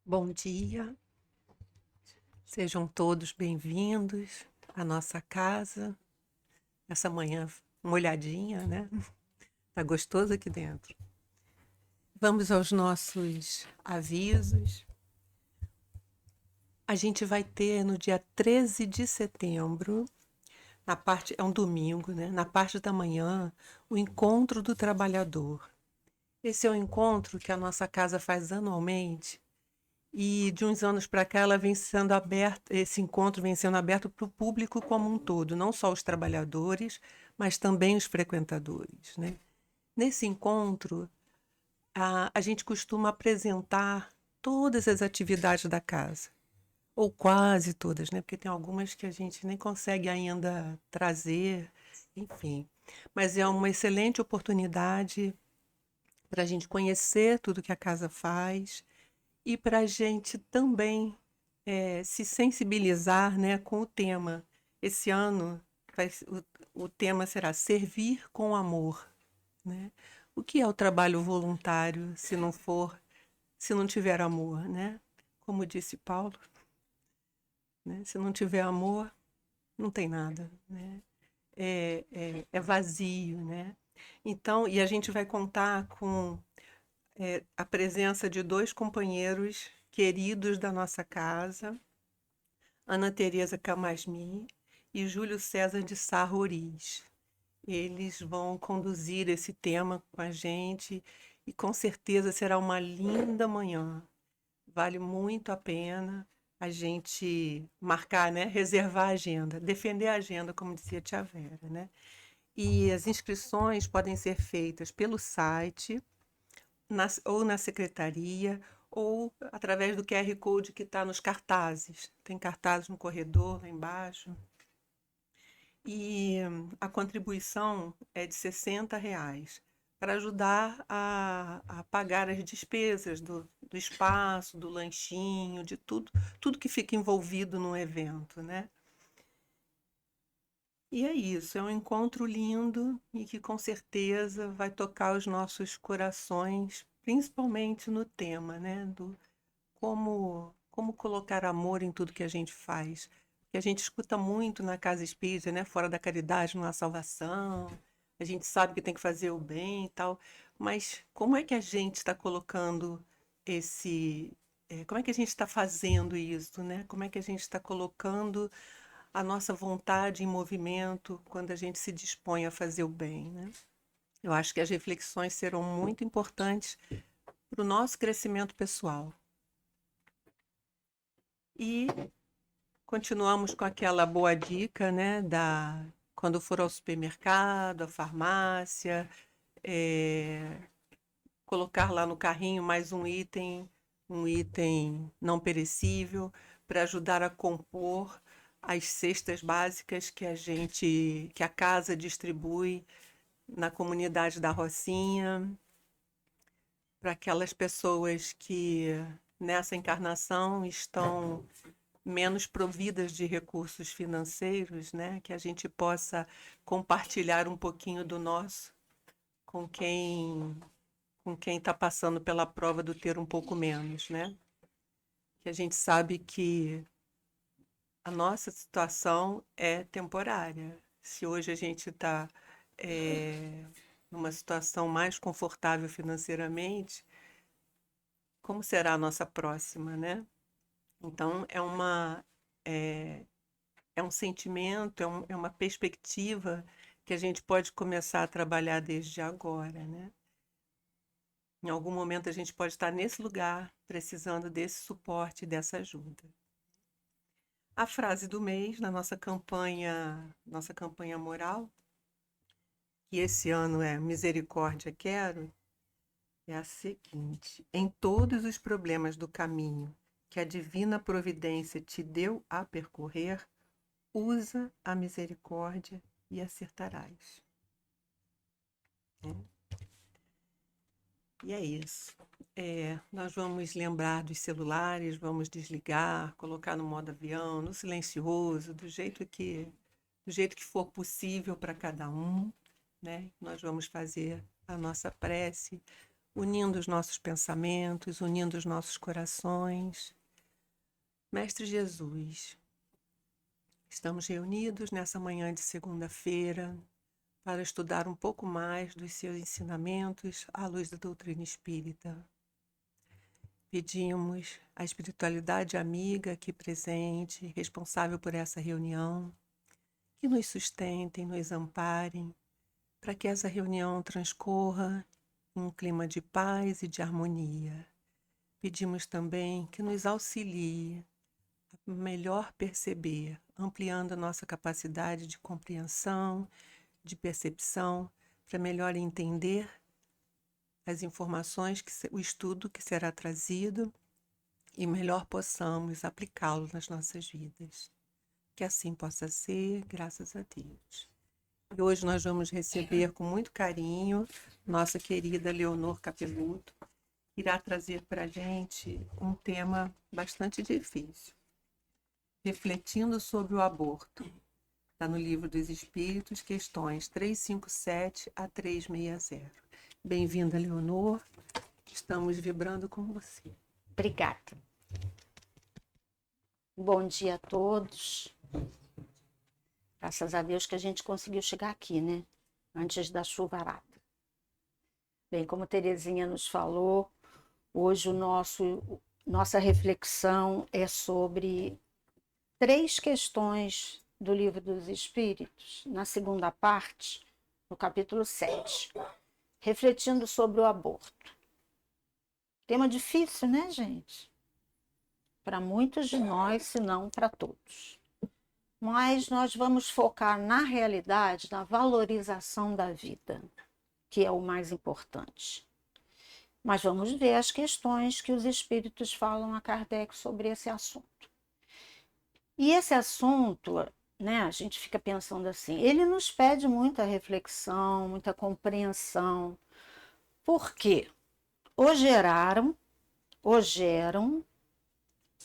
Bom dia, sejam todos bem-vindos à nossa casa. Essa manhã molhadinha, né? Tá gostoso aqui dentro. Vamos aos nossos avisos. A gente vai ter no dia 13 de setembro, é um domingo, né? Na parte da manhã, o Encontro do Trabalhador. Esse é um encontro que a nossa casa faz anualmente. E de uns anos para cá, ela vem sendo aberta, esse encontro vem sendo aberto para o público como um todo, não só os trabalhadores, mas também os frequentadores, né? Nesse encontro, a gente costuma apresentar todas as atividades da casa, ou quase todas, né? Porque tem algumas que a gente nem consegue ainda trazer, enfim. Mas é uma excelente oportunidade para a gente conhecer tudo que a casa faz e para a gente também se sensibilizar, né, com o tema. Esse ano o tema será Servir com Amor, né? O que é o trabalho voluntário se não tiver amor, né? Como disse Paulo, né? Se não tiver amor, não tem nada, né? É vazio, né? Então, e a gente vai contar com a presença de dois companheiros queridos da nossa casa, Ana Teresa Camasmi e Júlio César de Sá Roriz. Eles vão conduzir esse tema com a gente e com certeza será uma linda manhã. Vale muito a pena a gente marcar, né? Reservar a agenda, defender a agenda, como dizia a Tia Vera, né? E as inscrições podem ser feitas pelo site ou na secretaria, ou através do QR Code que está nos cartazes. Tem cartazes no corredor, lá embaixo. E a contribuição é de R$ 60 para ajudar a pagar as despesas do espaço, do lanchinho, de tudo que fica envolvido no evento, né? E é isso, é um encontro lindo e que com certeza vai tocar os nossos corações, principalmente no tema, né? Do como colocar amor em tudo que a gente faz. Que a gente escuta muito na casa espírita, né? Fora da caridade não há salvação. A gente sabe que tem que fazer o bem e tal, mas como é que a gente está colocando como é que a gente está fazendo isso, né? Como é que a gente está colocando a nossa vontade em movimento quando a gente se dispõe a fazer o bem, né? Eu acho que as reflexões serão muito importantes para o nosso crescimento pessoal. E continuamos com aquela boa dica, né, da quando for ao supermercado, à farmácia, é, colocar lá no carrinho mais um item não perecível, para ajudar a compor as cestas básicas que a casa distribui na comunidade da Rocinha, para aquelas pessoas que nessa encarnação estão menos providas de recursos financeiros, né? Que a gente possa compartilhar um pouquinho do nosso com quem está passando pela prova do ter um pouco menos, né? Que a gente sabe que a nossa situação é temporária. Se hoje a gente está numa situação mais confortável financeiramente, como será a nossa próxima, né? Então é, é um sentimento, é uma perspectiva que a gente pode começar a trabalhar desde agora, né? Em algum momento a gente pode estar nesse lugar, precisando desse suporte, dessa ajuda. A frase do mês na nossa campanha moral, que esse ano é Misericórdia Quero, é a seguinte: em todos os problemas do caminho que a divina providência te deu a percorrer, usa a misericórdia e acertarás. E é isso. Nós vamos lembrar dos celulares, vamos desligar, colocar no modo avião, no silencioso, do jeito que for possível para cada um, né? Nós vamos fazer a nossa prece, unindo os nossos pensamentos, unindo os nossos corações. Mestre Jesus, estamos reunidos nessa manhã de segunda-feira para estudar um pouco mais dos seus ensinamentos à luz da doutrina espírita. Pedimos à espiritualidade amiga aqui presente, responsável por essa reunião, que nos sustentem, nos amparem, para que essa reunião transcorra em um clima de paz e de harmonia. Pedimos também que nos auxilie a melhor perceber, ampliando a nossa capacidade de compreensão, de percepção, para melhor entender as informações, o estudo que será trazido e melhor possamos aplicá-lo nas nossas vidas. Que assim possa ser, graças a Deus. E hoje nós vamos receber com muito carinho nossa querida Leonor Capeluto, que irá trazer para a gente um tema bastante difícil, refletindo sobre o aborto. Está no Livro dos Espíritos, questões 357 a 360. Bem-vinda, Leonor. Estamos vibrando com você. Obrigada. Bom dia a todos. Graças a Deus que a gente conseguiu chegar aqui, né? Antes da chuvarada. Bem, como Terezinha nos falou, hoje nossa reflexão é sobre 3 questões do Livro dos Espíritos, na segunda parte, no capítulo 7, refletindo sobre o aborto. Tema difícil, né, gente? Para muitos de nós, se não para todos. Mas nós vamos focar na realidade, na valorização da vida, que é o mais importante. Mas vamos ver as questões que os espíritos falam a Kardec sobre esse assunto. E esse assunto, né, a gente fica pensando assim, ele nos pede muita reflexão, muita compreensão. Por quê? Ou geram,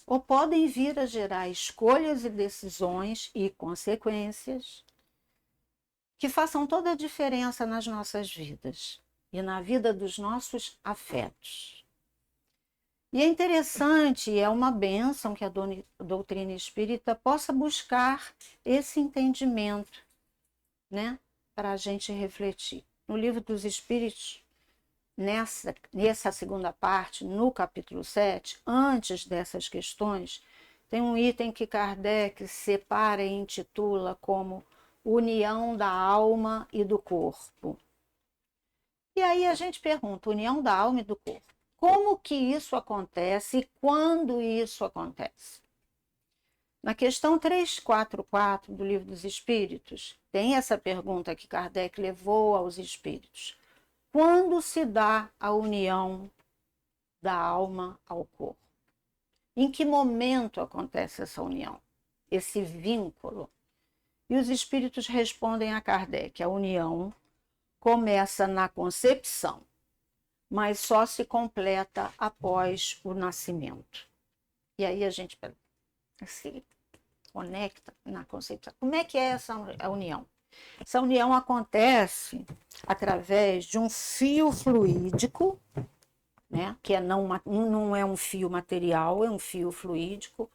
ou podem vir a gerar escolhas e decisões e consequências que façam toda a diferença nas nossas vidas e na vida dos nossos afetos. E é interessante, é uma bênção que a doutrina espírita possa buscar esse entendimento, né, para a gente refletir. No Livro dos Espíritos, nessa segunda parte, no capítulo 7, antes dessas questões, tem um item que Kardec separa e intitula como União da Alma e do Corpo. E aí a gente pergunta, união da alma e do corpo, como que isso acontece e quando isso acontece? Na questão 344 do Livro dos Espíritos, tem essa pergunta que Kardec levou aos espíritos. Quando se dá a união da alma ao corpo? Em que momento acontece essa união? Esse vínculo? E os espíritos respondem a Kardec, a união começa na concepção, mas só se completa após o nascimento. E aí a gente se conecta na concepção. Como é que é essa união? Essa união acontece através de um fio fluídico, né? Que não é um fio material, é um fio fluídico,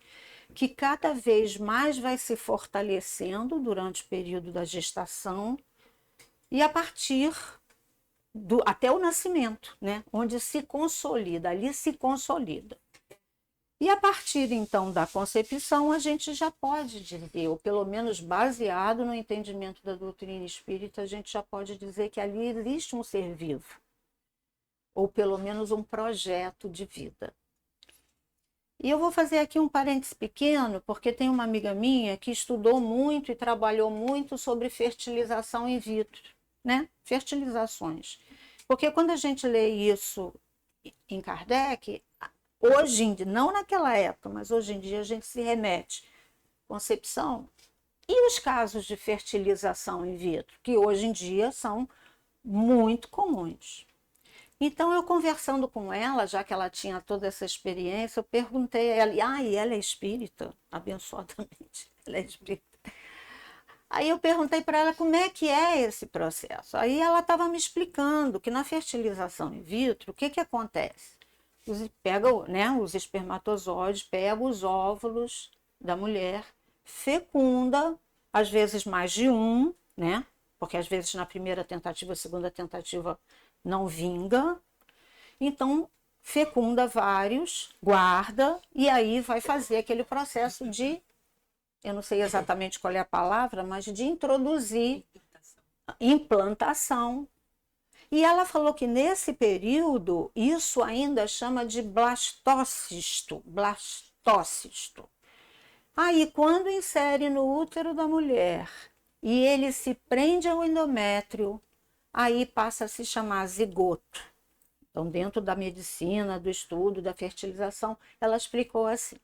que cada vez mais vai se fortalecendo durante o período da gestação e a partir até o nascimento, né? Onde se consolida, ali se consolida. E a partir, então, da concepção, a gente já pode dizer, ou pelo menos baseado no entendimento da doutrina espírita, a gente já pode dizer que ali existe um ser vivo, ou pelo menos um projeto de vida. E eu vou fazer aqui um parênteses pequeno, porque tem uma amiga minha que estudou muito e trabalhou muito sobre fertilização in vitro, né? Fertilizações. Porque quando a gente lê isso em Kardec, hoje em dia, não naquela época, mas hoje em dia a gente se remete à concepção e os casos de fertilização in vitro, que hoje em dia são muito comuns. Então, eu conversando com ela, já que ela tinha toda essa experiência, eu perguntei a ela, e ela é espírita, abençoadamente, ela é espírita. Aí eu perguntei para ela como é que é esse processo. Aí ela estava me explicando que na fertilização in vitro, o que que acontece? Pega, né, os espermatozoides, pega os óvulos da mulher, fecunda, às vezes mais de um, né? Porque às vezes na primeira tentativa, segunda tentativa não vinga. Então, fecunda vários, guarda, e aí vai fazer aquele processo de, eu não sei exatamente qual é a palavra, mas de introduzir implantação. E ela falou que nesse período, isso ainda chama de blastócisto, blastócisto. Aí, quando insere no útero da mulher e ele se prende ao endométrio, aí passa a se chamar zigoto. Então, dentro da medicina, do estudo, da fertilização, ela explicou assim.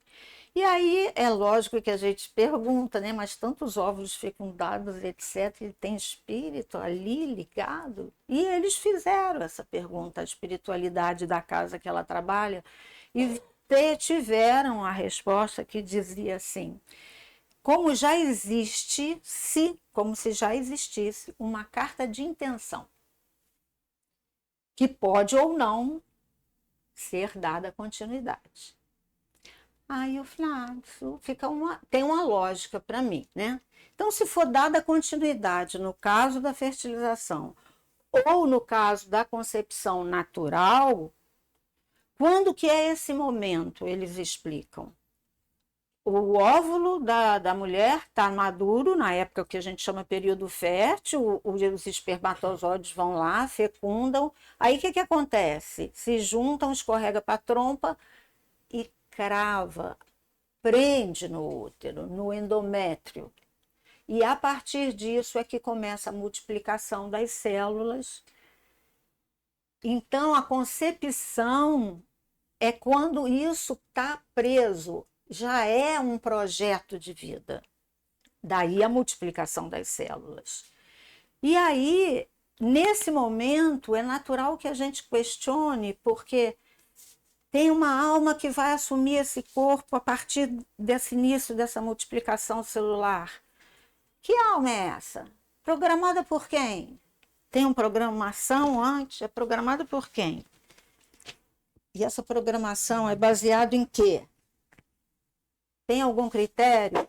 E aí é lógico que a gente pergunta, né? Mas tantos óvulos fecundados, etc., e tem espírito ali ligado? E eles fizeram essa pergunta, a espiritualidade da casa que ela trabalha, e tiveram a resposta que dizia assim: como já existe, como se já existisse uma carta de intenção, que pode ou não ser dada continuidade. Aí eu falei, isso tem uma lógica para mim, né? Então, se for dada continuidade no caso da fertilização ou no caso da concepção natural, quando que é esse momento? Eles explicam. O óvulo da mulher está maduro, na época que a gente chama período fértil, os espermatozoides vão lá, fecundam. Aí o que acontece? Se juntam, escorrega para a trompa e crava, prende no útero, no endométrio. E a partir disso é que começa a multiplicação das células. Então, a concepção é quando isso está preso, já é um projeto de vida. Daí a multiplicação das células. E aí, nesse momento, é natural que a gente questione, porque tem uma alma que vai assumir esse corpo a partir desse início dessa multiplicação celular. Que alma é essa? Programada por quem? Tem uma programação antes? É programada por quem? E essa programação é baseada em quê? Tem algum critério?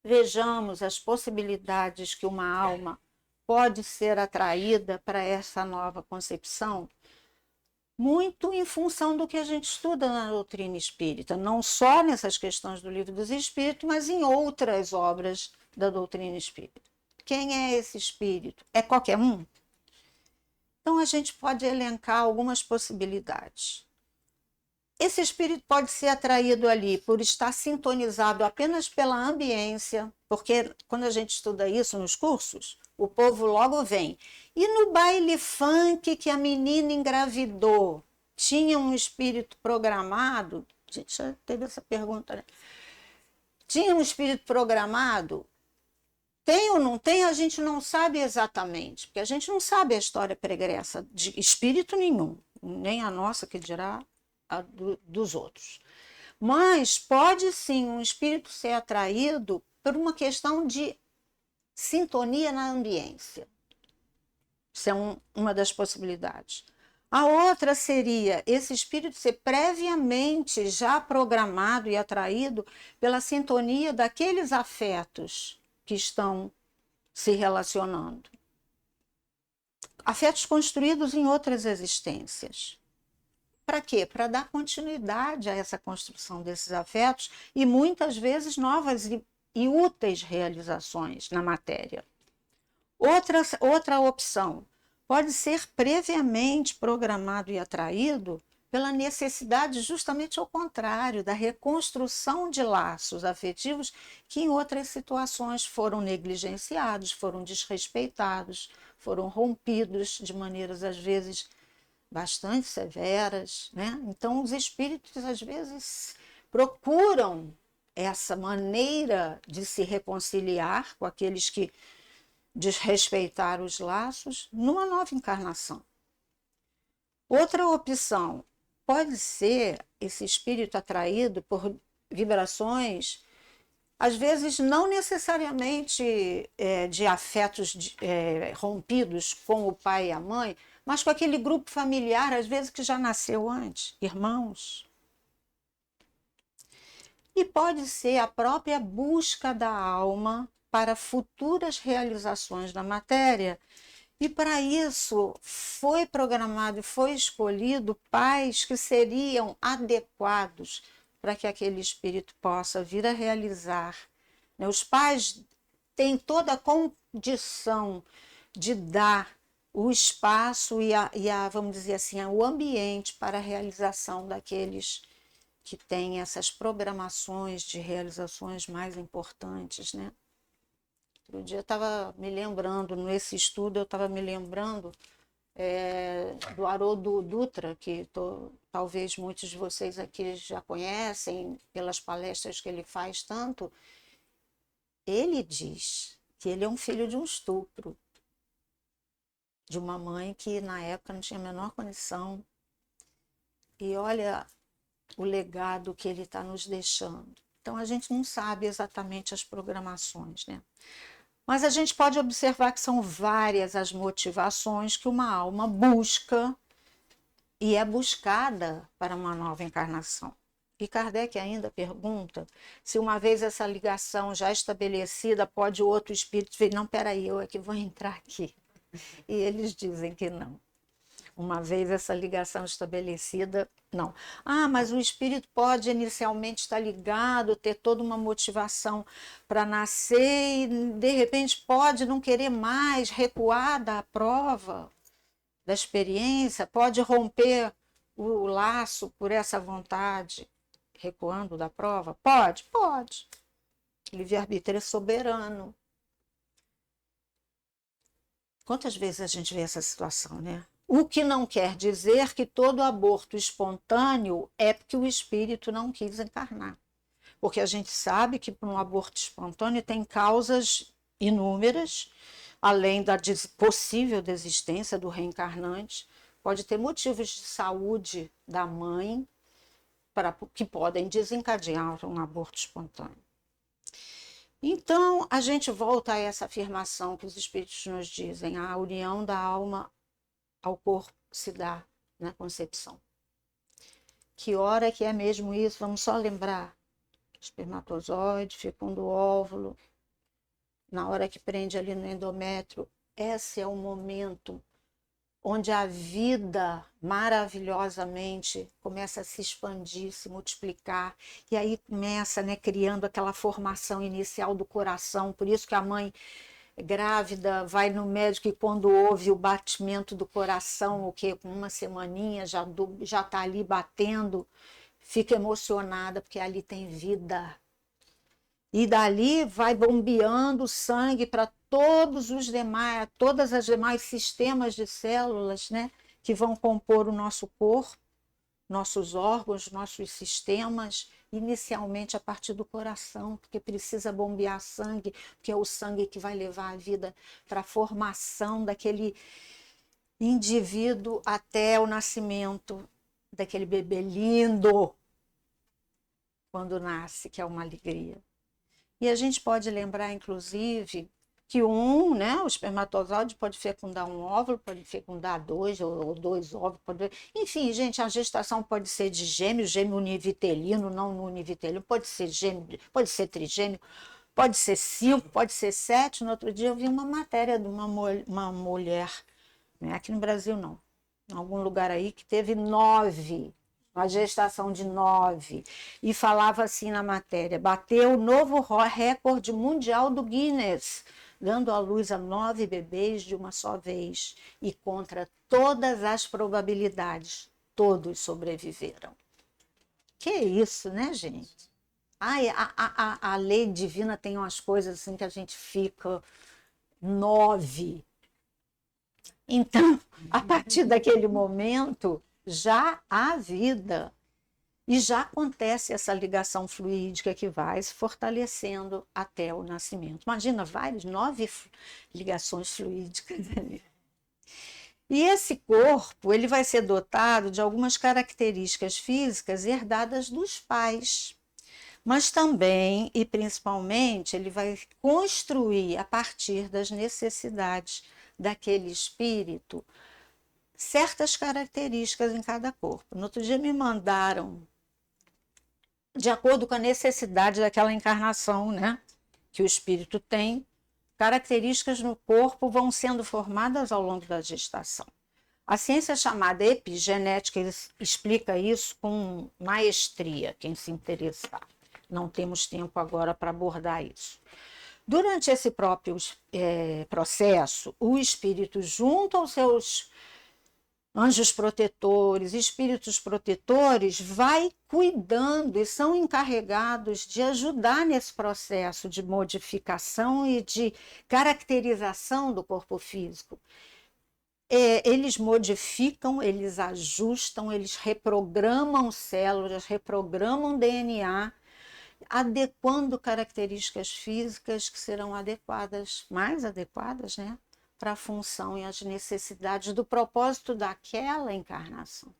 Vejamos as possibilidades que uma alma pode ser atraída para essa nova concepção, muito em função do que a gente estuda na doutrina espírita, não só nessas questões do Livro dos Espíritos, mas em outras obras da doutrina espírita. Quem é esse espírito? É qualquer um? Então a gente pode elencar algumas possibilidades. Esse espírito pode ser atraído ali por estar sintonizado apenas pela ambiência, porque quando a gente estuda isso nos cursos, o povo logo vem. E no baile funk que a menina engravidou, tinha um espírito programado? A gente já teve essa pergunta, né? Tinha um espírito programado? Tem ou não tem? A gente não sabe exatamente, porque a gente não sabe a história pregressa de espírito nenhum, nem a nossa, que dirá a dos outros. Mas pode sim um espírito ser atraído por uma questão de sintonia na ambiência. Isso é uma das possibilidades. A outra seria esse espírito ser previamente já programado e atraído pela sintonia daqueles afetos que estão se relacionando. Afetos construídos em outras existências. Para quê? Para dar continuidade a essa construção desses afetos e muitas vezes novas e úteis realizações na matéria. Outra opção pode ser previamente programado e atraído pela necessidade justamente ao contrário, da reconstrução de laços afetivos que em outras situações foram negligenciados, foram desrespeitados, foram rompidos de maneiras às vezes bastante severas, né? Então os espíritos às vezes procuram essa maneira de se reconciliar com aqueles que desrespeitaram os laços numa nova encarnação. Outra opção pode ser esse espírito atraído por vibrações às vezes não necessariamente de afetos rompidos com o pai e a mãe, mas com aquele grupo familiar, às vezes que já nasceu antes, irmãos. E pode ser a própria busca da alma para futuras realizações da matéria. E para isso foi programado e foi escolhido pais que seriam adequados para que aquele espírito possa vir a realizar. Os pais têm toda a condição de dar o espaço e vamos dizer assim, o ambiente para a realização daqueles que têm essas programações de realizações mais importantes, né? Outro dia eu estava me lembrando, nesse estudo eu estava me lembrando do Haroldo Dutra, que talvez muitos de vocês aqui já conhecem pelas palestras que ele faz tanto. Ele diz que ele é um filho de um estupro, de uma mãe que na época não tinha a menor condição. E olha o legado que ele está nos deixando. Então a gente não sabe exatamente as programações, né? Mas a gente pode observar que são várias as motivações que uma alma busca e é buscada para uma nova encarnação. E Kardec ainda pergunta se uma vez essa ligação já estabelecida, pode o outro espírito ver, não, peraí, eu é que vou entrar aqui. E eles dizem que não. Uma vez essa ligação estabelecida, não. Ah, mas o espírito pode inicialmente estar ligado, ter toda uma motivação para nascer e de repente pode não querer mais, recuar da prova, da experiência, pode romper o laço por essa vontade, recuando da prova? Pode, pode. Livre-arbítrio é soberano. Quantas vezes a gente vê essa situação, né? O que não quer dizer que todo aborto espontâneo é porque o espírito não quis encarnar. Porque a gente sabe que para um aborto espontâneo tem causas inúmeras, além da possível desistência do reencarnante. Pode ter motivos de saúde da mãe que podem desencadear um aborto espontâneo. Então, a gente volta a essa afirmação que os espíritos nos dizem, a união da alma ao corpo se dá na concepção. Que hora que é mesmo isso? Vamos só lembrar. Espermatozoide, fecundo óvulo, na hora que prende ali no endométrio, esse é o momento onde a vida maravilhosamente começa a se expandir, se multiplicar, e aí começa, né, criando aquela formação inicial do coração. Por isso que a mãe grávida vai no médico e quando ouve o batimento do coração, o que com uma semaninha já está ali batendo, fica emocionada porque ali tem vida. E dali vai bombeando sangue para todos as demais sistemas de células, né, que vão compor o nosso corpo, nossos órgãos, nossos sistemas, inicialmente a partir do coração, porque precisa bombear sangue, porque é o sangue que vai levar a vida para a formação daquele indivíduo até o nascimento daquele bebê lindo, quando nasce, que é uma alegria. E a gente pode lembrar, inclusive, que o espermatozoide pode fecundar um óvulo, pode fecundar dois ou dois óvulos. Enfim, gente, a gestação pode ser de gêmeo univitelino, não univitelino, pode ser gêmeo, pode ser trigêmeo, pode ser 5, pode ser 7. No outro dia eu vi uma matéria de uma mulher, não é aqui no Brasil não, em algum lugar aí, que teve 9. Uma gestação de 9, e falava assim na matéria, bateu o novo recorde mundial do Guinness, dando à luz a 9 bebês de uma só vez, e contra todas as probabilidades, todos sobreviveram. Que isso, né, gente? Ai, a lei divina tem umas coisas assim que a gente fica 9. Então, a partir daquele momento, já há vida e já acontece essa ligação fluídica que vai se fortalecendo até o nascimento. Imagina, 9 ligações fluídicas. E esse corpo, ele vai ser dotado de algumas características físicas herdadas dos pais. mas também e principalmente ele vai construir a partir das necessidades daquele espírito certas características em cada corpo. No outro dia me mandaram, de acordo com a necessidade daquela encarnação, né, que o espírito tem, características no corpo vão sendo formadas ao longo da gestação. A ciência chamada epigenética explica isso com maestria, quem se interessar. Não temos tempo agora para abordar isso. Durante esse próprio processo, o espírito, junto aos seus anjos protetores, espíritos protetores, vai cuidando e são encarregados de ajudar nesse processo de modificação e de caracterização do corpo físico. Eles modificam, eles ajustam, eles reprogramam células, reprogramam DNA, adequando características físicas que serão adequadas, mais adequadas, né, para a função e as necessidades do propósito daquela encarnação.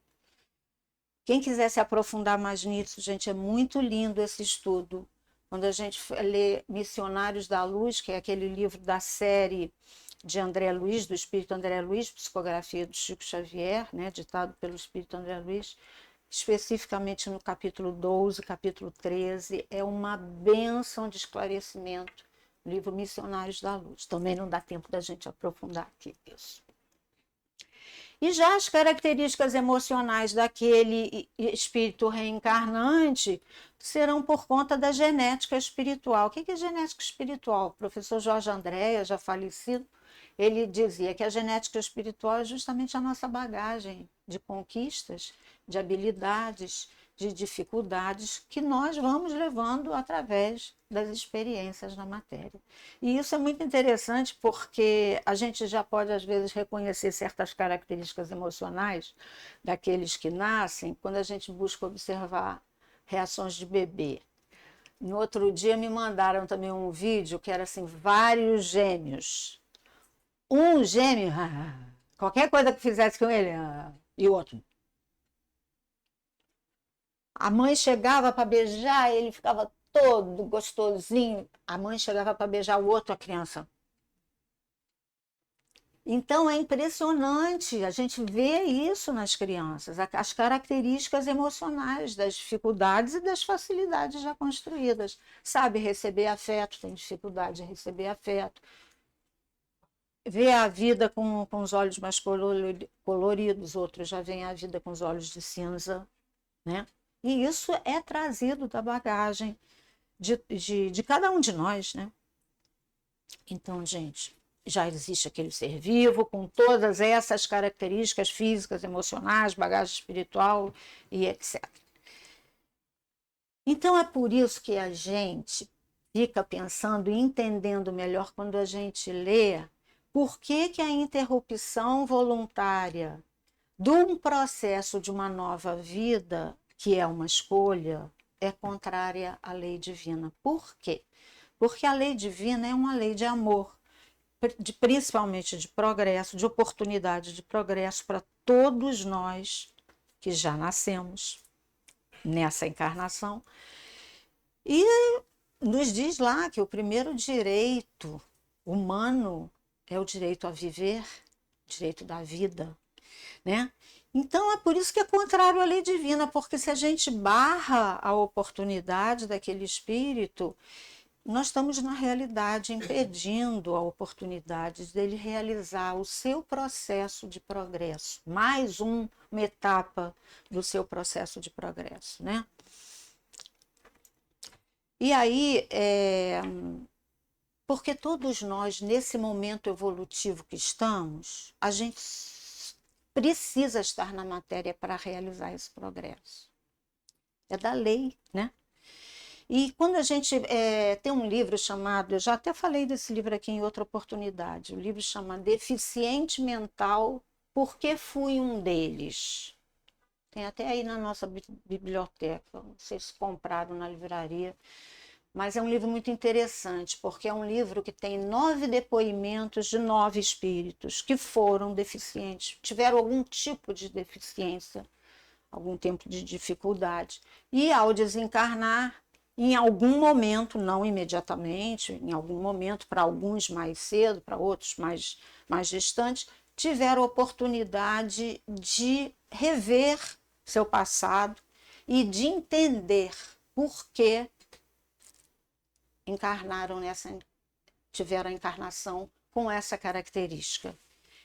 Quem quiser se aprofundar mais nisso, gente, é muito lindo esse estudo. Quando a gente lê Missionários da Luz, que é aquele livro da série de André Luiz, do Espírito André Luiz, psicografia do Chico Xavier, né, ditado pelo Espírito André Luiz, especificamente no capítulo 12, capítulo 13, é uma bênção de esclarecimento, o livro Missionários da Luz. Também não dá tempo da gente aprofundar aqui isso. E já as características emocionais daquele espírito reencarnante serão por conta da genética espiritual. O que é genética espiritual? O professor Jorge Andréa, já falecido, ele dizia que a genética espiritual é justamente a nossa bagagem de conquistas, de habilidades, de dificuldades que nós vamos levando através das experiências na matéria. E isso é muito interessante porque a gente já pode, às vezes, reconhecer certas características emocionais daqueles que nascem quando a gente busca observar reações de bebê. No outro dia me mandaram também um vídeo que era assim, vários gêmeos. Um gêmeo, qualquer coisa que fizesse com ele, e o outro. A mãe chegava para beijar, ele ficava todo gostosinho. A mãe chegava para beijar o outro, a criança. Então é impressionante, a gente vê isso nas crianças, as características emocionais das dificuldades e das facilidades já construídas. Sabe receber afeto, tem dificuldade de receber afeto. Vê a vida com os olhos mais coloridos, outros já veem a vida com os olhos de cinza, né? E isso é trazido da bagagem de cada um de nós, né? Então, gente, já existe aquele ser vivo com todas essas características físicas, emocionais, bagagem espiritual e etc. Então, é por isso que a gente fica pensando e entendendo melhor quando a gente lê por que a interrupção voluntária de um processo de uma nova vida, que é uma escolha, é contrária à lei divina. Por quê? Porque a lei divina é uma lei de amor, principalmente de progresso, de oportunidade de progresso para todos nós que já nascemos nessa encarnação. E nos diz lá que o primeiro direito humano é o direito a viver, o direito da vida, né? Então é por isso que é contrário à lei divina, porque se a gente barra a oportunidade daquele espírito, nós estamos na realidade impedindo a oportunidade dele realizar o seu processo de progresso, mais uma etapa do seu processo de progresso, né? E aí, porque todos nós, nesse momento evolutivo que estamos, a gente precisa estar na matéria para realizar esse progresso. É da lei, né? E quando a gente tem um livro chamado, eu já até falei desse livro aqui em outra oportunidade, o livro chama Deficiente Mental, Por que Fui um Deles? Tem até aí na nossa biblioteca, não sei se compraram na livraria, mas é um livro muito interessante, porque é um livro que tem 9 depoimentos de 9 espíritos que foram deficientes, tiveram algum tipo de deficiência, algum tempo de dificuldade. E ao desencarnar, em algum momento, não imediatamente, em algum momento, para alguns mais cedo, para outros mais distantes, tiveram a oportunidade de rever seu passado e de entender por que tiveram a encarnação com essa característica.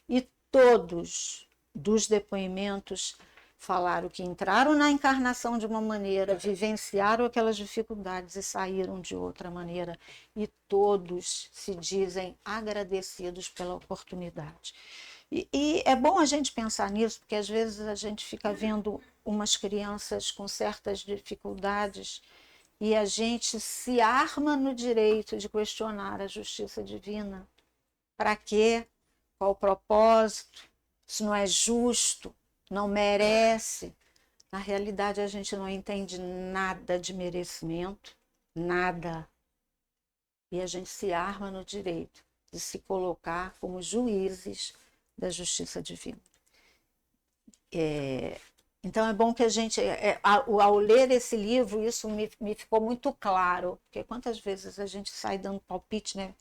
E todos dos depoimentos falaram que entraram na encarnação de uma maneira, vivenciaram aquelas dificuldades e saíram de outra maneira. E todos se dizem agradecidos pela oportunidade. E é bom a gente pensar nisso, porque às vezes a gente fica vendo umas crianças com certas dificuldades e a gente se arma no direito de questionar a justiça divina. Para quê? Qual o propósito? Isso não é justo, não merece. Na realidade, a gente não entende nada de merecimento, nada. E a gente se arma no direito de se colocar como juízes da justiça divina. Então é bom que a gente, ao ler esse livro, isso me ficou muito claro, porque quantas vezes a gente sai dando palpite, né?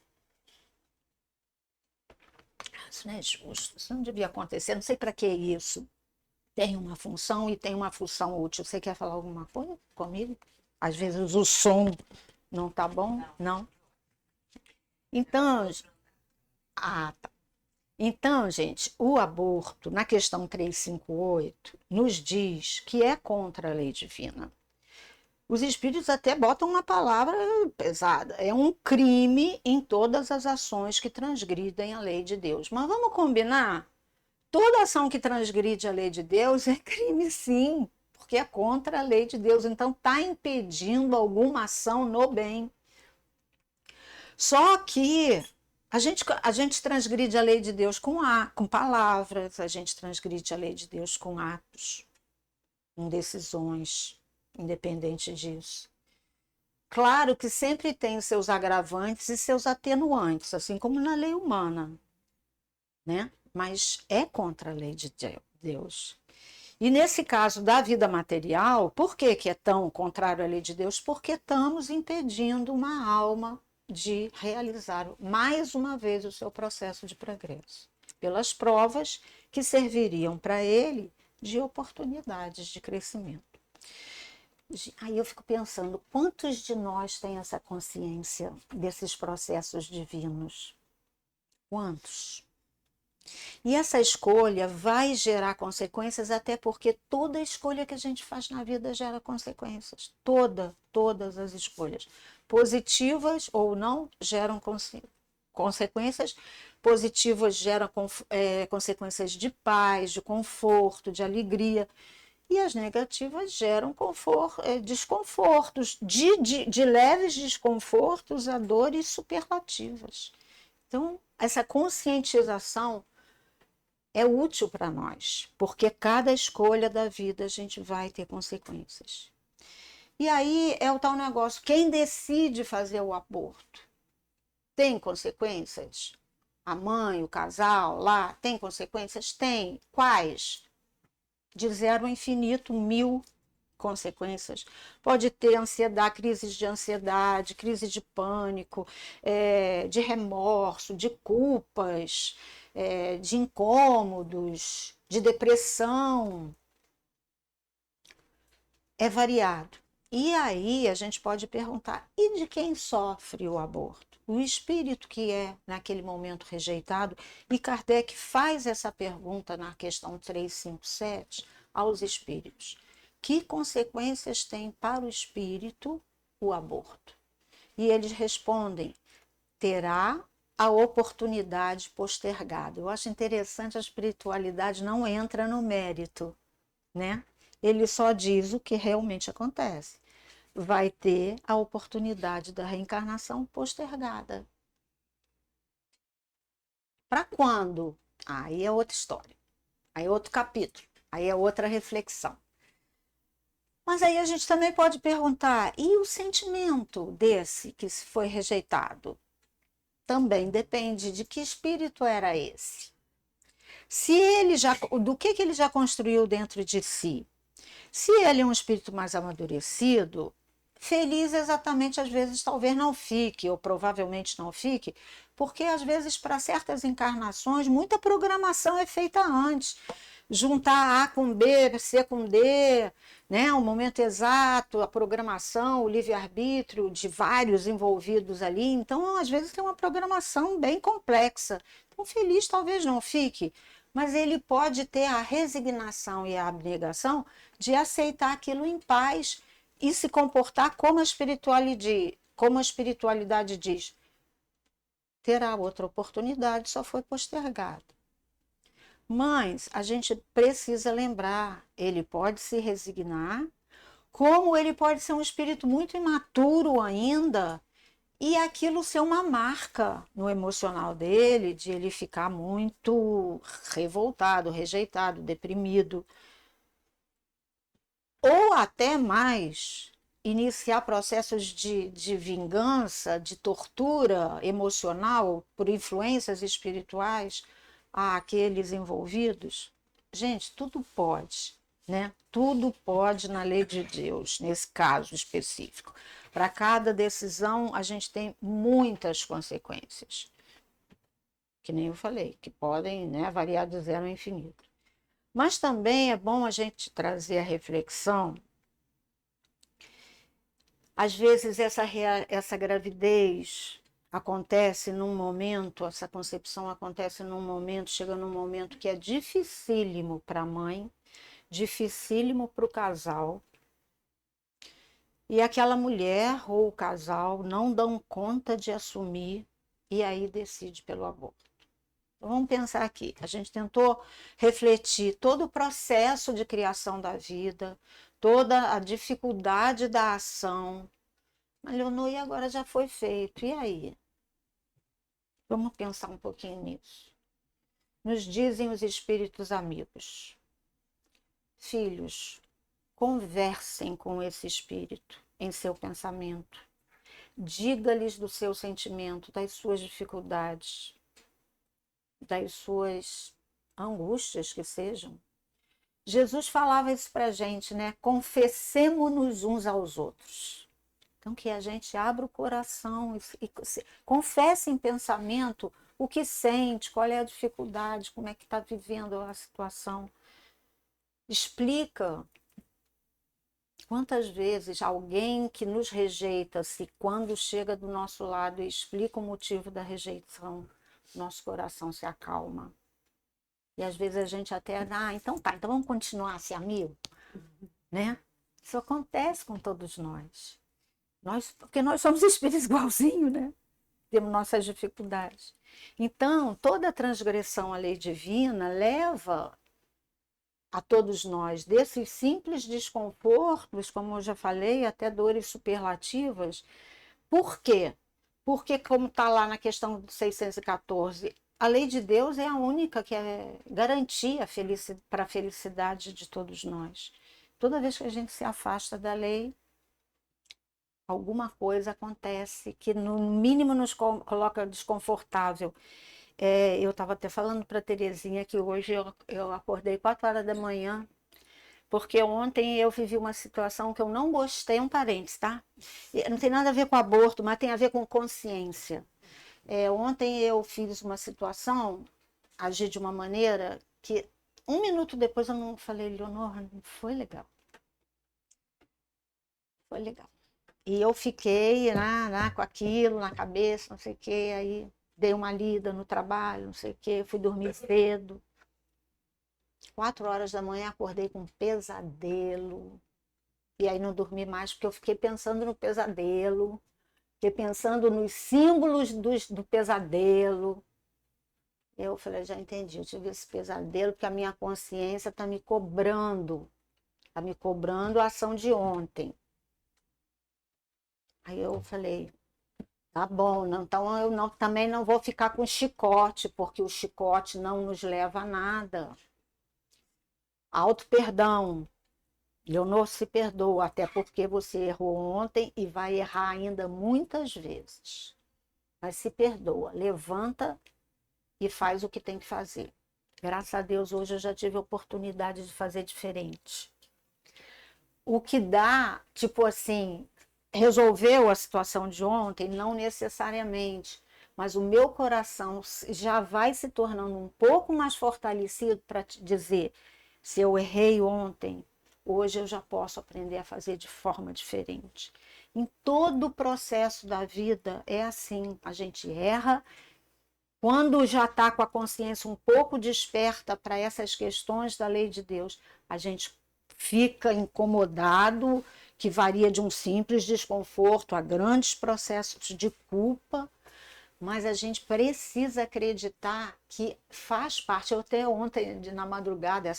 Isso não é justo, isso não devia acontecer, não sei para que isso. Tem uma função e tem uma função útil. Você quer falar alguma coisa comigo? Às vezes o som não tá bom? Não? Então, tá. Então, gente, o aborto, na questão 358, nos diz que é contra a lei divina. Os espíritos até botam uma palavra pesada. É um crime em todas as ações que transgridem a lei de Deus. Mas vamos combinar? Toda ação que transgride a lei de Deus é crime, sim, porque é contra a lei de Deus. Então, está impedindo alguma ação no bem. Só que a gente transgride a lei de Deus com palavras, a gente transgride a lei de Deus com atos, com decisões, independente disso. Claro que sempre tem os seus agravantes e seus atenuantes, assim como na lei humana, né? Mas é contra a lei de Deus. E nesse caso da vida material, por que é tão contrário à lei de Deus? Porque estamos impedindo uma alma de realizar mais uma vez o seu processo de progresso, pelas provas que serviriam para ele de oportunidades de crescimento. Aí eu fico pensando, quantos de nós têm essa consciência desses processos divinos? Quantos? E essa escolha vai gerar consequências, até porque toda escolha que a gente faz na vida gera consequências. Todas as escolhas, positivas ou não, geram consequências. Positivas geram consequências de paz, de conforto, de alegria. E as negativas geram desconfortos, de leves desconfortos a dores superlativas. Então, essa conscientização é útil para nós, porque cada escolha da vida a gente vai ter consequências. E aí é o tal negócio, quem decide fazer o aborto tem consequências? A mãe, o casal lá, tem consequências? Tem. Quais? De 0 a infinito, 1000 consequências. Pode ter ansiedade, crises de ansiedade, crise de pânico, de remorso, de culpas, de incômodos, de depressão. É variado. E aí a gente pode perguntar, e de quem sofre o aborto? O espírito que é, naquele momento, rejeitado. E Kardec faz essa pergunta na questão 357 aos espíritos. Que consequências tem para o espírito o aborto? E eles respondem, terá a oportunidade postergada. Eu acho interessante, a espiritualidade não entra no mérito, né? Ele só diz o que realmente acontece. Vai ter a oportunidade da reencarnação postergada. Para quando? Aí é outra história. Aí é outro capítulo. Aí é outra reflexão. Mas aí a gente também pode perguntar, e o sentimento desse que foi rejeitado? Também depende de que espírito era esse. Se ele do que ele já construiu dentro de si? Se ele é um espírito mais amadurecido, Feliz exatamente, às vezes talvez não fique, ou provavelmente não fique, porque às vezes para certas encarnações muita programação é feita antes. Juntar A com B, C com D, né? O momento exato, a programação, o livre-arbítrio de vários envolvidos ali. Então, às vezes tem uma programação bem complexa. Então, feliz talvez não fique, mas ele pode ter a resignação e a abnegação de aceitar aquilo em paz e se comportar como a espiritualidade diz. Terá outra oportunidade, só foi postergado. Mas a gente precisa lembrar, ele pode se resignar, como ele pode ser um espírito muito imaturo ainda, e aquilo ser uma marca no emocional dele, de ele ficar muito revoltado, rejeitado, deprimido, ou até mais, iniciar processos de vingança, de tortura emocional por influências espirituais àqueles envolvidos. Gente, tudo pode, né? Tudo pode na lei de Deus, nesse caso específico. Para cada decisão, a gente tem muitas consequências, que nem eu falei, que podem, né, variar de zero ao infinito. Mas também é bom a gente trazer a reflexão. Às vezes essa gravidez acontece num momento, essa concepção acontece num momento, chega num momento que é dificílimo para a mãe, dificílimo para o casal, e aquela mulher ou o casal não dão conta de assumir e aí decide pelo aborto. Então, vamos pensar aqui, a gente tentou refletir todo o processo de criação da vida, toda a dificuldade da ação. Mas, Leonor, e agora já foi feito, e aí? Vamos pensar um pouquinho nisso. Nos dizem os espíritos amigos: filhos, conversem com esse espírito em seu pensamento. Diga-lhes do seu sentimento, das suas dificuldades, das suas angústias que sejam. Jesus falava isso para a gente, né? Confessemo-nos uns aos outros. Então, que a gente abra o coração e confesse em pensamento o que sente, qual é a dificuldade, como é que está vivendo a situação. Explica. Quantas vezes alguém que nos rejeita, se quando chega do nosso lado e explica o motivo da rejeição, nosso coração se acalma. E às vezes a gente até, então tá, então vamos continuar a ser amigo, né? Isso acontece com todos nós. Porque nós somos espíritos igualzinhos, né? Temos nossas dificuldades. Então, toda transgressão à lei divina leva a todos nós desses simples desconfortos, como eu já falei, até dores superlativas. Por quê? Porque, como está lá na questão 614, a lei de Deus é a única que é garantia para a felicidade de todos nós. Toda vez que a gente se afasta da lei, alguma coisa acontece que no mínimo nos coloca desconfortável. Eu estava até falando para a Terezinha que hoje eu acordei 4 horas da manhã, porque ontem eu vivi uma situação que eu não gostei, um parênteses, tá? Não tem nada a ver com aborto, mas tem a ver com consciência. Ontem eu fiz uma situação, agi de uma maneira que 1 minuto depois eu não falei, Leonor, não foi legal. Foi legal. E eu fiquei com aquilo na cabeça, não sei o quê, aí dei uma lida no trabalho, não sei o quê, fui dormir cedo. 4 horas da manhã acordei com um pesadelo. E aí não dormi mais porque eu fiquei pensando no pesadelo, fiquei pensando nos símbolos do pesadelo. Eu falei, já entendi, eu tive esse pesadelo porque a minha consciência está me cobrando a ação de ontem. Aí eu falei, tá bom, não, então eu também não vou ficar com chicote, porque o chicote não nos leva a nada. Auto-perdão. Leonor, se perdoa, até porque você errou ontem e vai errar ainda muitas vezes. Mas se perdoa, levanta e faz o que tem que fazer. Graças a Deus, hoje eu já tive a oportunidade de fazer diferente. O que dá, tipo assim, resolveu a situação de ontem? Não necessariamente, mas o meu coração já vai se tornando um pouco mais fortalecido para te dizer, se eu errei ontem, hoje eu já posso aprender a fazer de forma diferente. Em todo o processo da vida é assim, a gente erra. Quando já está com a consciência um pouco desperta para essas questões da lei de Deus, a gente fica incomodado, que varia de um simples desconforto a grandes processos de culpa, mas a gente precisa acreditar que faz parte. Eu até ontem, na madrugada,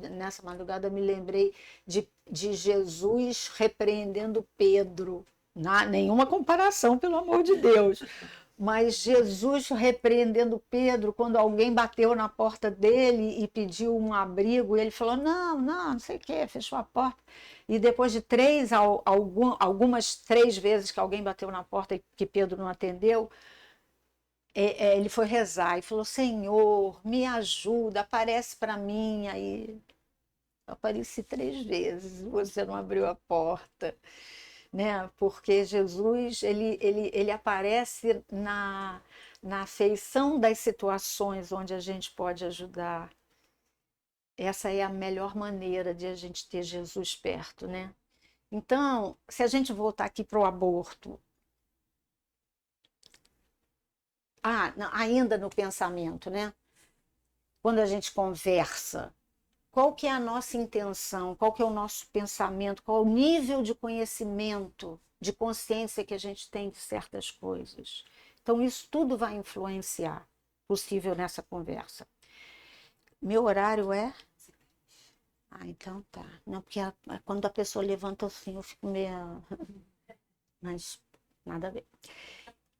nessa madrugada, me lembrei de Jesus repreendendo Pedro. Nenhuma comparação, pelo amor de Deus. Mas Jesus repreendendo Pedro quando alguém bateu na porta dele e pediu um abrigo, e ele falou: não, não, não sei o quê, fechou a porta. E depois de algumas 3 vezes que alguém bateu na porta e que Pedro não atendeu, ele foi rezar e falou: Senhor, me ajuda, aparece para mim. Aí eu apareci 3 vezes, você não abriu a porta. Né? Porque Jesus ele aparece na afeição das situações onde a gente pode ajudar. Essa é a melhor maneira de a gente ter Jesus perto, né? Então, se a gente voltar aqui para o aborto, não, ainda no pensamento, né? Quando a gente conversa, qual que é a nossa intenção, qual que é o nosso pensamento, qual é o nível de conhecimento, de consciência que a gente tem de certas coisas. Então, isso tudo vai influenciar possível nessa conversa. Meu horário é? Então tá. Não, porque quando a pessoa levanta assim, eu fico meio... Mas nada a ver.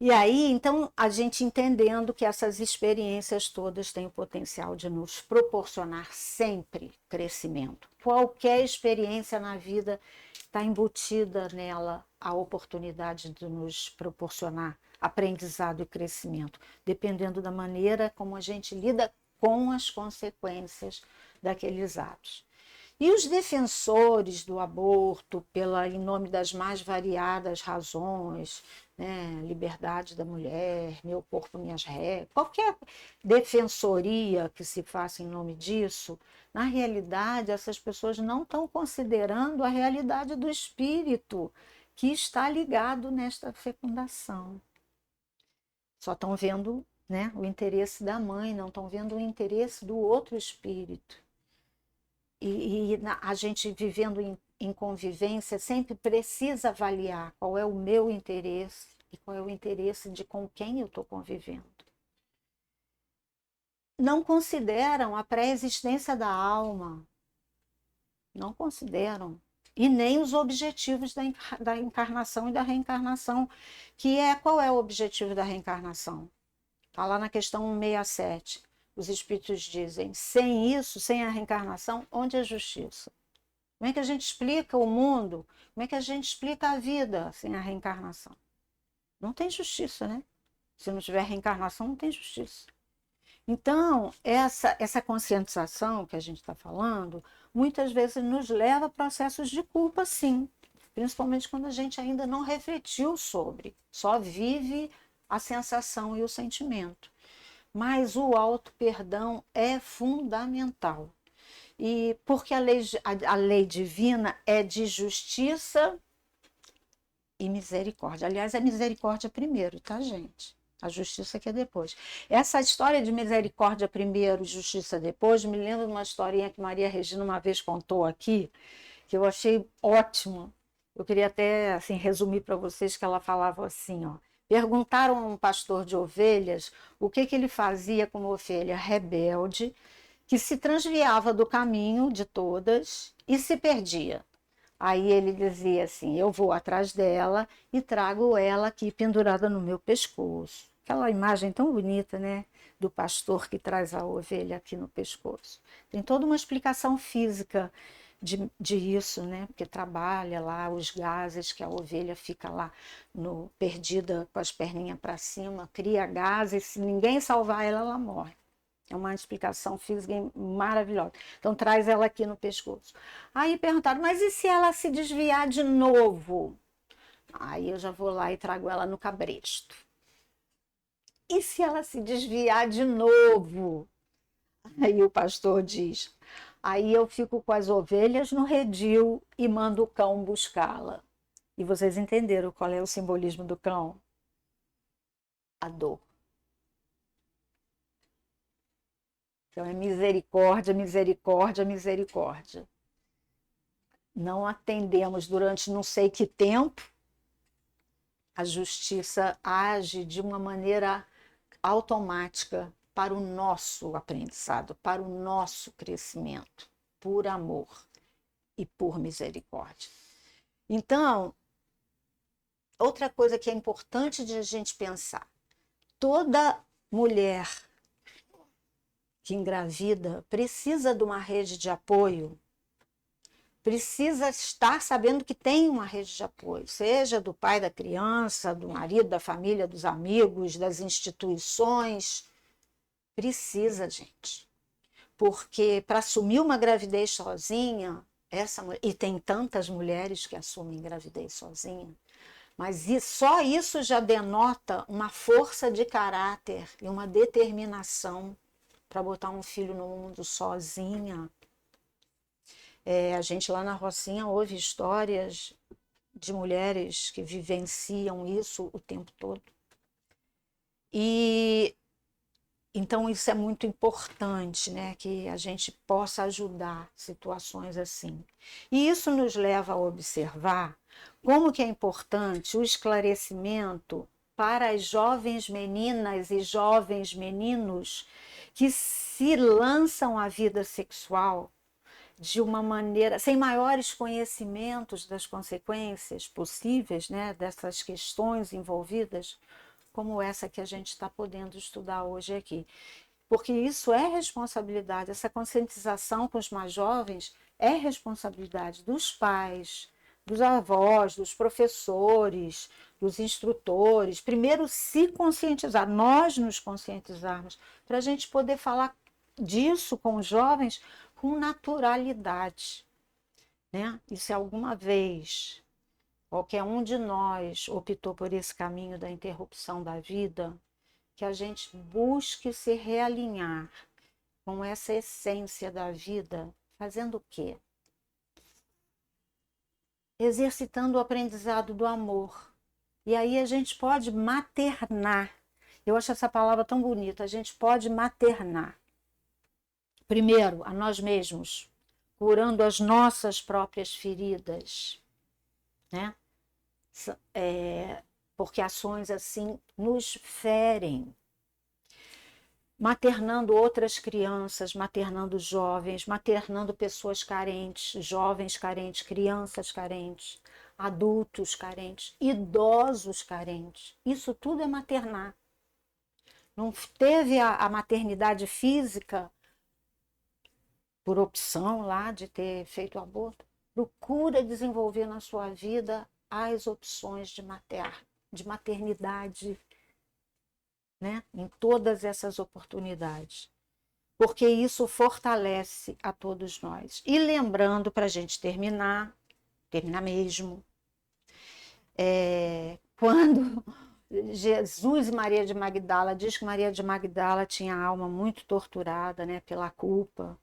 E aí, então, a gente entendendo que essas experiências todas têm o potencial de nos proporcionar sempre crescimento. Qualquer experiência na vida está embutida nela a oportunidade de nos proporcionar aprendizado e crescimento, dependendo da maneira como a gente lida com as consequências daqueles atos. E os defensores do aborto, em nome das mais variadas razões, né, liberdade da mulher, meu corpo, minhas regras, qualquer defensoria que se faça em nome disso, na realidade essas pessoas não estão considerando a realidade do espírito que está ligado nesta fecundação. Só estão vendo, né, o interesse da mãe, não estão vendo o interesse do outro espírito. A gente vivendo em convivência sempre precisa avaliar qual é o meu interesse e qual é o interesse de com quem eu estou convivendo. Não consideram a pré-existência da alma, não consideram, e nem os objetivos da encarnação e da reencarnação, qual é o objetivo da reencarnação? Está lá na questão 167. Os espíritos dizem, sem isso, sem a reencarnação, onde é a justiça? Como é que a gente explica o mundo? Como é que a gente explica a vida sem a reencarnação? Não tem justiça, né? Se não tiver reencarnação, não tem justiça. Então, essa conscientização que a gente está falando, muitas vezes nos leva a processos de culpa, sim. Principalmente quando a gente ainda não refletiu sobre, só vive a sensação e o sentimento. Mas o auto-perdão é fundamental. E porque a lei divina é de justiça e misericórdia. Aliás, é misericórdia primeiro, tá, gente? A justiça que é depois. Essa história de misericórdia primeiro, justiça depois, me lembra de uma historinha que Maria Regina uma vez contou aqui, que eu achei ótimo. Eu queria até assim, resumir para vocês que ela falava assim, ó. Perguntaram a um pastor de ovelhas o que ele fazia com uma ovelha rebelde que se transviava do caminho de todas e se perdia. Aí ele dizia assim, eu vou atrás dela e trago ela aqui pendurada no meu pescoço. Aquela imagem tão bonita, né? Do pastor que traz a ovelha aqui no pescoço. Tem toda uma explicação física de isso, né? Porque trabalha lá os gases que a ovelha fica lá perdida com as perninhas para cima, cria gases, se ninguém salvar ela, ela morre. É uma explicação física maravilhosa. Então traz ela aqui no pescoço. Aí perguntaram, mas e se ela se desviar de novo? Aí eu já vou lá e trago ela no cabresto. E se ela se desviar de novo? Aí o pastor diz: aí eu fico com as ovelhas no redil e mando o cão buscá-la. E vocês entenderam qual é o simbolismo do cão? A dor. Então é misericórdia, misericórdia, misericórdia. Não atendemos durante não sei que tempo, a justiça age de uma maneira automática para o nosso aprendizado, para o nosso crescimento, por amor e por misericórdia. Então, outra coisa que é importante de a gente pensar: toda mulher que engravida precisa de uma rede de apoio, precisa estar sabendo que tem uma rede de apoio, seja do pai da criança, do marido, da família, dos amigos, das instituições. Precisa, gente. Porque para assumir uma gravidez sozinha, e tem tantas mulheres que assumem gravidez sozinha, mas só isso já denota uma força de caráter e uma determinação para botar um filho no mundo sozinha. A gente lá na Rocinha ouve histórias de mulheres que vivenciam isso o tempo todo. E então isso é muito importante, né? Que a gente possa ajudar situações assim. E isso nos leva a observar como que é importante o esclarecimento para as jovens meninas e jovens meninos que se lançam à vida sexual de uma maneira, sem maiores conhecimentos das consequências possíveis, né, dessas questões envolvidas, como essa que a gente está podendo estudar hoje aqui. Porque isso é responsabilidade, essa conscientização com os mais jovens é responsabilidade dos pais, dos avós, dos professores, dos instrutores. Primeiro, se conscientizar, nós nos conscientizarmos, para a gente poder falar disso com os jovens com naturalidade, né? E se alguma vez qualquer um de nós optou por esse caminho da interrupção da vida, que a gente busque se realinhar com essa essência da vida, fazendo o quê? Exercitando o aprendizado do amor. E aí a gente pode maternar. Eu acho essa palavra tão bonita. A gente pode maternar. Primeiro, a nós mesmos, curando as nossas próprias feridas, né? Porque ações assim nos ferem. Maternando outras crianças, maternando jovens, maternando pessoas carentes, jovens carentes, crianças carentes, adultos carentes, idosos carentes. Isso tudo é maternar. Não teve a maternidade física por opção lá de ter feito aborto? Procura desenvolver na sua vida as opções de maternidade, né? Em todas essas oportunidades, porque isso fortalece a todos nós. E lembrando, para a gente terminar mesmo, quando Jesus e Maria de Magdala, diz que Maria de Magdala tinha a alma muito torturada, né, pela culpa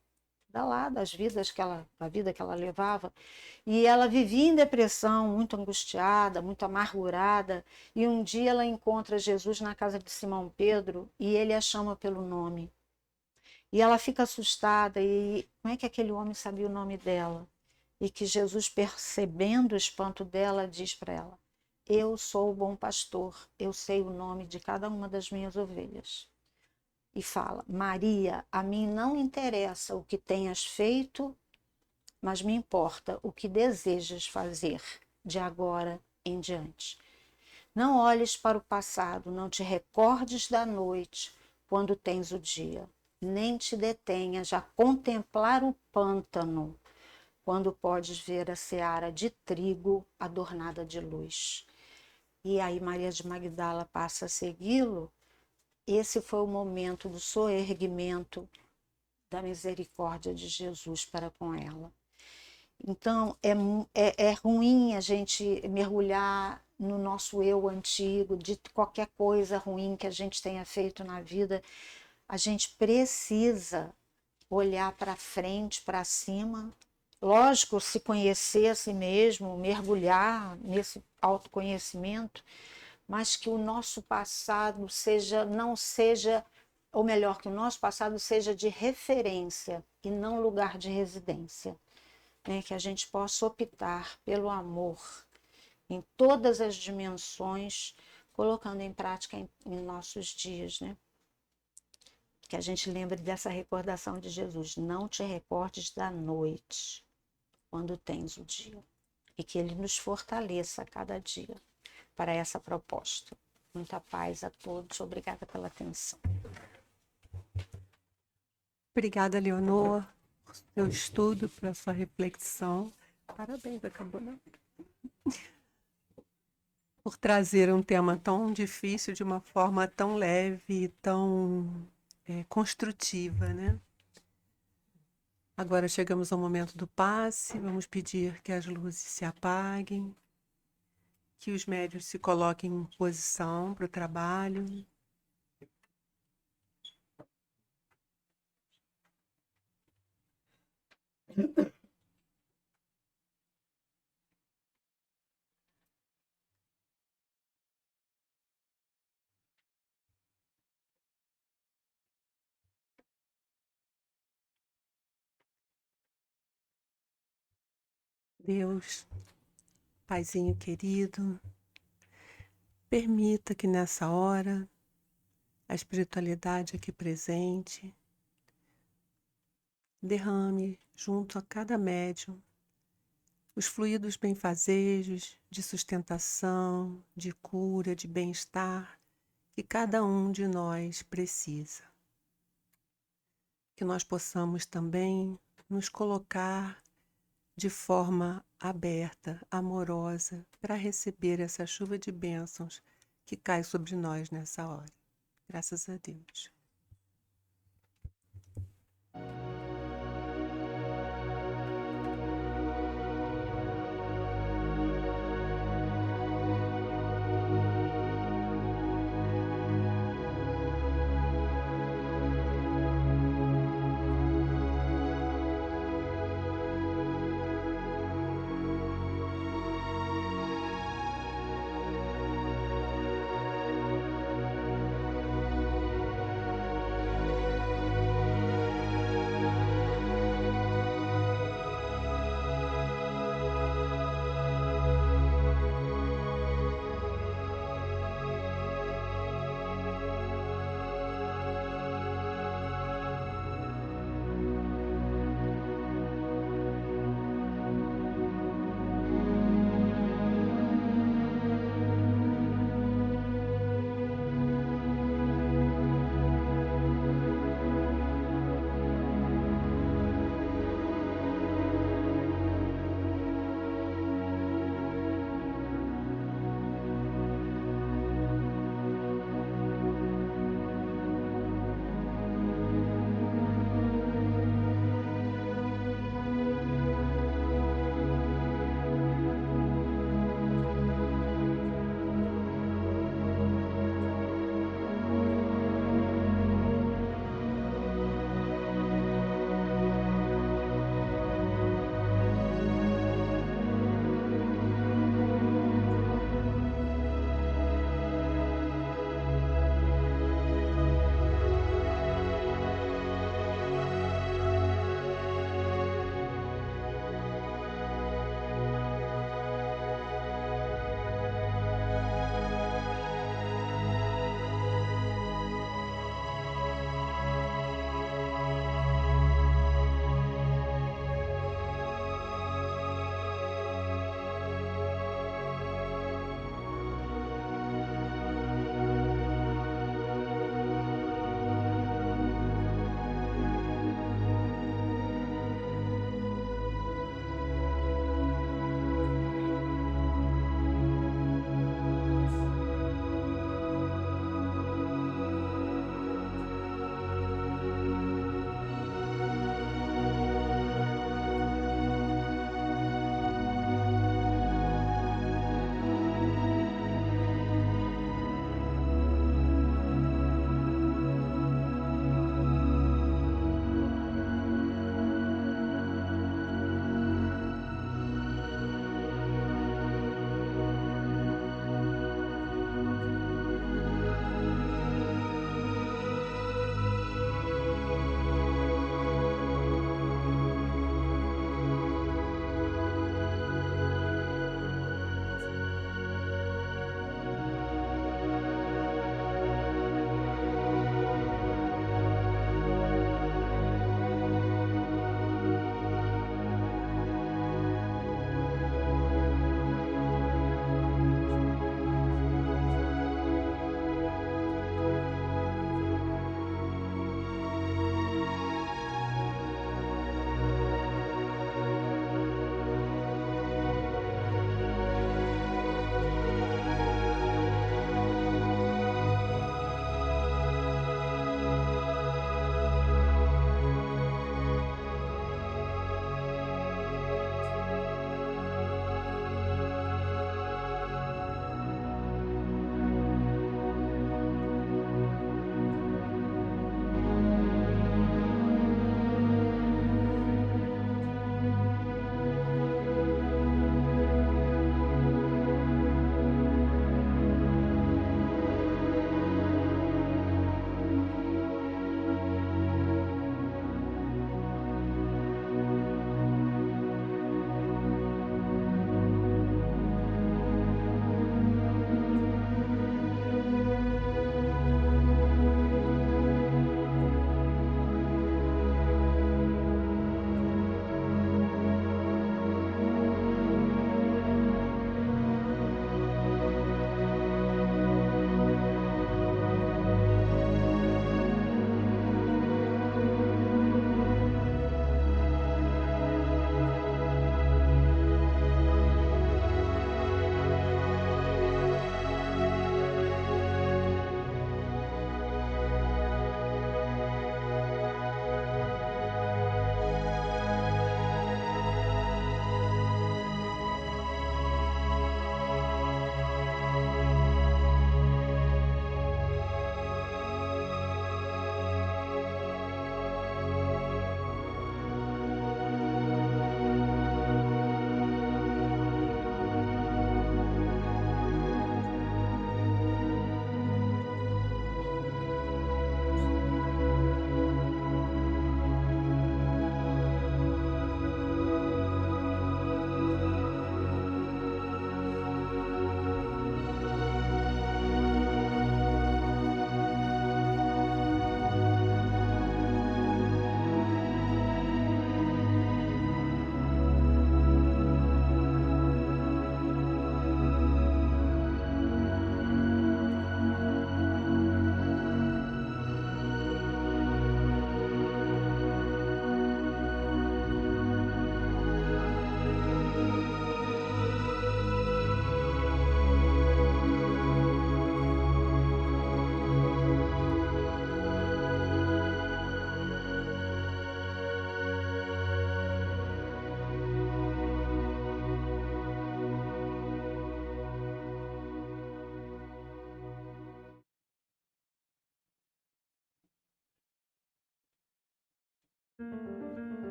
da vida que ela levava, e ela vivia em depressão, muito angustiada, muito amargurada, e um dia ela encontra Jesus na casa de Simão Pedro e ele a chama pelo nome. E ela fica assustada, e como é que aquele homem sabia o nome dela? E que Jesus, percebendo o espanto dela, diz para ela: eu sou o bom pastor, eu sei o nome de cada uma das minhas ovelhas. E fala: Maria, a mim não interessa o que tenhas feito, mas me importa o que desejas fazer de agora em diante. Não olhes para o passado, não te recordes da noite quando tens o dia, nem te detenhas a contemplar o pântano quando podes ver a seara de trigo adornada de luz. E aí Maria de Magdala passa a segui-lo. Esse foi o momento do soerguimento da misericórdia de Jesus para com ela. Então, é ruim a gente mergulhar no nosso eu antigo, de qualquer coisa ruim que a gente tenha feito na vida. A gente precisa olhar para frente, para cima. Lógico, se conhecer a si mesmo, mergulhar nesse autoconhecimento, mas que o nosso passado não seja, ou melhor, que o nosso passado seja de referência e não lugar de residência. Né? Que a gente possa optar pelo amor em todas as dimensões, colocando em prática em nossos dias, né? Que a gente lembre dessa recordação de Jesus: não te recordes da noite, quando tens o dia. E que ele nos fortaleça a cada dia para essa proposta. Muita paz a todos. Obrigada pela atenção. Obrigada, Leonor, por seu estudo, pela sua reflexão. Parabéns, acabou, não? Por trazer um tema tão difícil de uma forma tão leve e tão construtiva, né? Agora chegamos ao momento do passe. Vamos pedir que as luzes se apaguem, que os médiuns se coloquem em posição para o trabalho. Deus, Paizinho querido, permita que nessa hora a espiritualidade aqui presente derrame junto a cada médium os fluidos benfazejos de sustentação, de cura, de bem-estar que cada um de nós precisa. Que nós possamos também nos colocar de forma aberta, amorosa, para receber essa chuva de bênçãos que cai sobre nós nessa hora. Graças a Deus.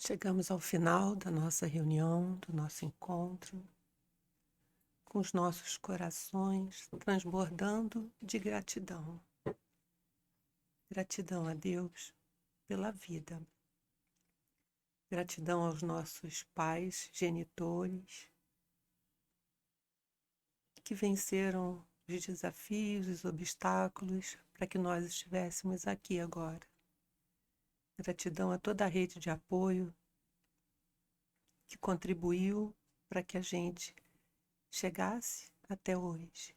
Chegamos ao final da nossa reunião, do nosso encontro, com os nossos corações transbordando de gratidão. Gratidão a Deus pela vida. Gratidão aos nossos pais, genitores, que venceram os desafios, os obstáculos, para que nós estivéssemos aqui agora. Gratidão a toda a rede de apoio que contribuiu para que a gente chegasse até hoje.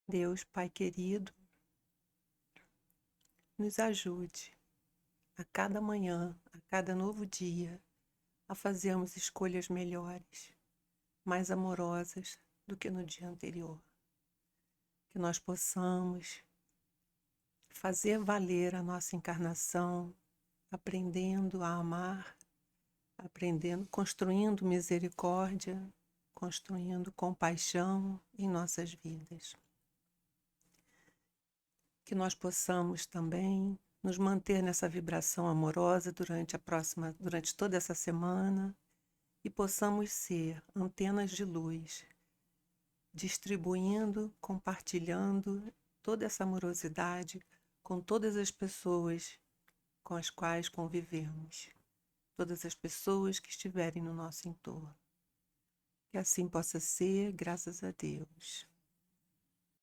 Deus, Pai querido, nos ajude a cada manhã, a cada novo dia, a fazermos escolhas melhores, mais amorosas do que no dia anterior. Que nós possamos fazer valer a nossa encarnação, aprendendo a amar, aprendendo, construindo misericórdia, construindo compaixão em nossas vidas. Que nós possamos também nos manter nessa vibração amorosa durante toda essa semana e possamos ser antenas de luz, distribuindo, compartilhando toda essa amorosidade com todas as pessoas com as quais convivemos, todas as pessoas que estiverem no nosso entorno. Que assim possa ser, graças a Deus.